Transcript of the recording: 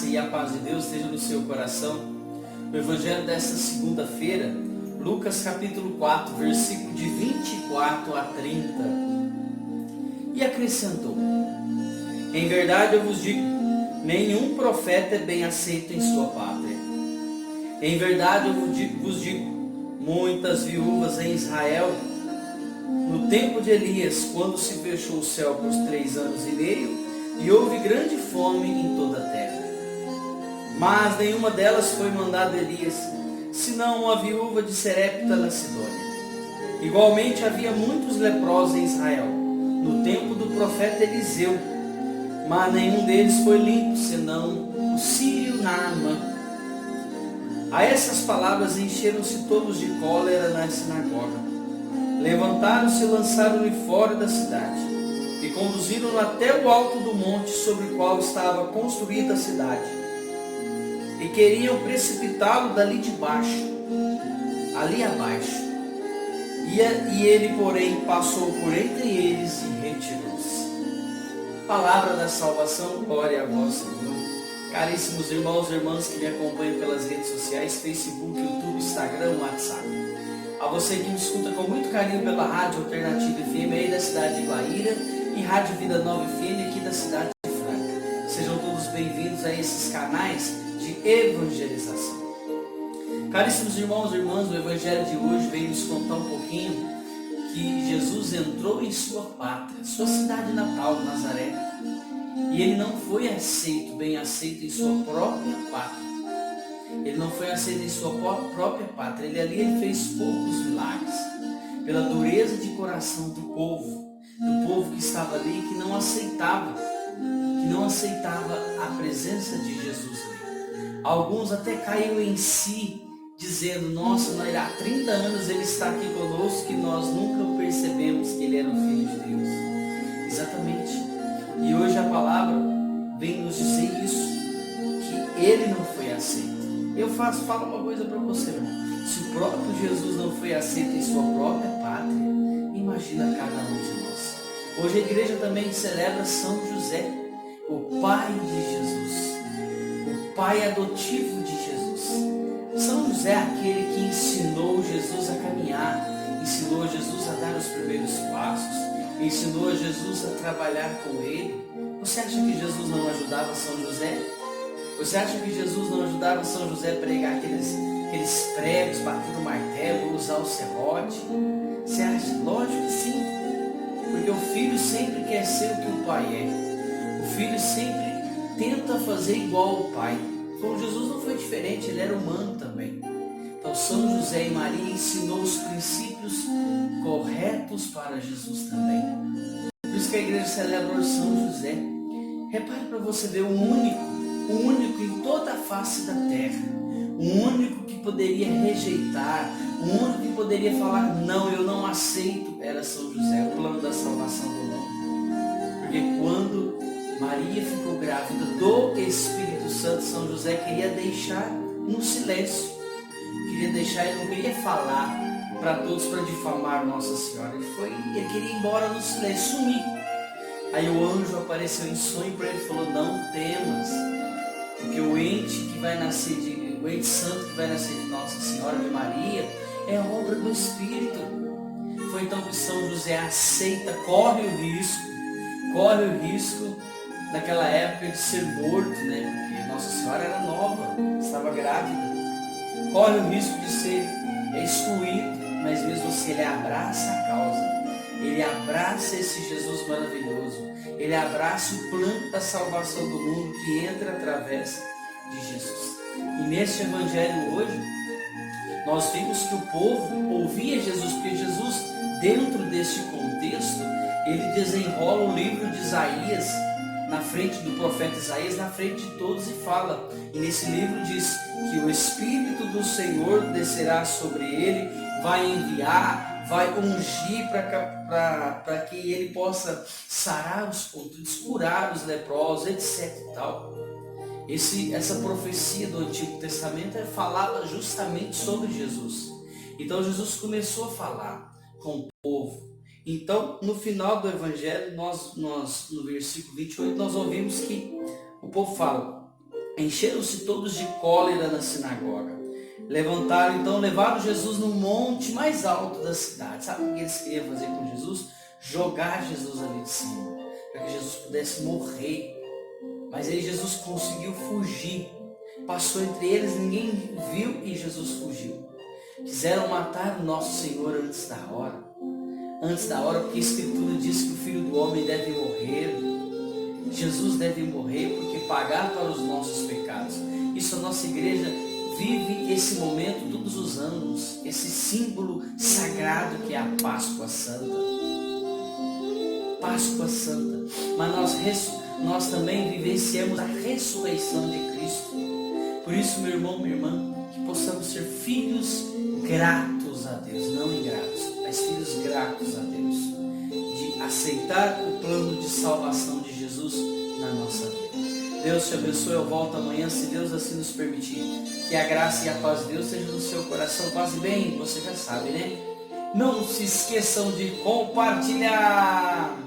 graça e a paz de Deus esteja no seu coração. O Evangelho desta segunda-feira, Lucas capítulo 4, versículo de 24 a 30. E acrescentou: em verdade eu vos digo, nenhum profeta é bem aceito em sua pátria. Em verdade eu vos digo, muitas viúvas em Israel, no tempo de Elias, quando se fechou o céu por 3 anos e meio, e houve grande fome em toda a terra. Mas nenhuma delas foi mandada a Elias, senão uma viúva de Serepta na Sidônia. Igualmente havia muitos leprosos em Israel, no tempo do profeta Eliseu, mas nenhum deles foi limpo, senão o sírio Naamã. A essas palavras encheram-se todos de cólera na sinagoga. Levantaram-se e lançaram-lhe fora da cidade, e conduziram-no até o alto do monte sobre o qual estava construída a cidade, e queriam precipitá-lo dali de baixo, ali abaixo. E ele, porém, passou por entre eles e retirou-se. Palavra da salvação, glória a vós, Senhor. Caríssimos irmãos e irmãs que me acompanham pelas redes sociais, Facebook, YouTube, Instagram, WhatsApp. A você que me escuta com muito carinho pela Rádio Alternativa FM aí da cidade de Guaíra e Rádio Vida Nova FM aqui da cidade de Franca. Sejam todos bem-vindos a esses canais de evangelização. Caríssimos irmãos e irmãs, o Evangelho de hoje veio nos contar um pouquinho que Jesus entrou em sua pátria, sua cidade natal, Nazaré, e ele não foi bem aceito em sua própria pátria. Ele não foi aceito em sua própria pátria. Ele fez poucos milagres, pela dureza de coração do povo que estava ali, que não aceitava a presença de Jesus ali. Alguns até caíram em si, dizendo: nossa, há 30 anos ele está aqui conosco, que nós nunca percebemos que ele era o Filho de Deus. Exatamente. E hoje a palavra vem nos dizer isso, que ele não foi aceito. Eu falo uma coisa para você, irmão. Se o próprio Jesus não foi aceito em sua própria pátria, imagina cada um de nós. Hoje a igreja também celebra São José, o pai de Jesus, o pai adotivo de Jesus. São José é aquele que ensinou Jesus a caminhar, ensinou Jesus a dar os primeiros passos, ensinou Jesus a trabalhar com ele. Você acha que Jesus não ajudava São José? Você acha que Jesus não ajudava São José a pregar aqueles pregos, bater o martelo, usar o serrote? Você acha? Lógico que sim. Porque o filho sempre quer ser o que o pai é. O filho sempre tenta fazer igual ao pai. Então Jesus não foi diferente, ele era humano também. Então São José e Maria ensinou os princípios corretos para Jesus também. Por isso que a igreja celebra São José. Repare para você ver o único em toda a face da terra, o único que poderia rejeitar, o único que poderia falar: não, eu não aceito, era São José, o plano da salvação do mundo. Porque quando Maria ficou grávida do Espírito Santo, São José queria deixar no silêncio, ele não queria falar para todos para difamar Nossa Senhora, ele queria ir embora no silêncio, sumir. Aí o anjo apareceu em sonho para ele e falou: não temas, porque o ente santo que vai nascer de Nossa Senhora de Maria é obra do Espírito. Foi então que São José aceita, corre o risco naquela época de ser morto, né? Porque Nossa Senhora era nova, estava grávida. Corre o risco de ser excluído, mas mesmo assim ele abraça a causa. Ele abraça esse Jesus maravilhoso. Ele abraça o plano da salvação do mundo que entra através de Jesus. E neste evangelho hoje, nós vimos que o povo ouvia Jesus, porque Jesus, dentro deste contexto, ele desenrola o livro de Isaías, na frente do profeta Isaías, na frente de todos, e fala. E nesse livro diz que o Espírito do Senhor descerá sobre ele, vai enviar, vai ungir para que ele possa sarar os contundidos, curar os leprosos, etc. e tal. Essa profecia do Antigo Testamento falava justamente sobre Jesus. Então Jesus começou a falar com o povo. Então, no final do Evangelho, nós no versículo 28, nós ouvimos que o povo fala: Encheram-se todos de cólera na sinagoga. Levaram Jesus no monte mais alto da cidade. Sabe o que eles queriam fazer com Jesus? Jogar Jesus ali de cima, para que Jesus pudesse morrer. Mas aí Jesus conseguiu fugir. Passou entre eles, ninguém viu e Jesus fugiu. Quiseram matar o nosso Senhor antes da hora. Antes da hora, porque a Escritura diz que o Filho do Homem deve morrer. Jesus deve morrer porque pagar para os nossos pecados. Isso a nossa igreja vive esse momento todos os anos. Esse símbolo sagrado que é a Páscoa Santa. Páscoa Santa. Mas nós também vivenciamos a ressurreição de Cristo. Por isso, meu irmão, minha irmã, que possamos ser filhos gratos a Deus, não ingratos, mas filhos gratos a Deus, de aceitar o plano de salvação de Jesus na nossa vida. Deus te abençoe, eu volto amanhã, se Deus assim nos permitir. Que a graça e a paz de Deus seja no seu coração. Paz e bem, você já sabe, né? Não se esqueçam de compartilhar.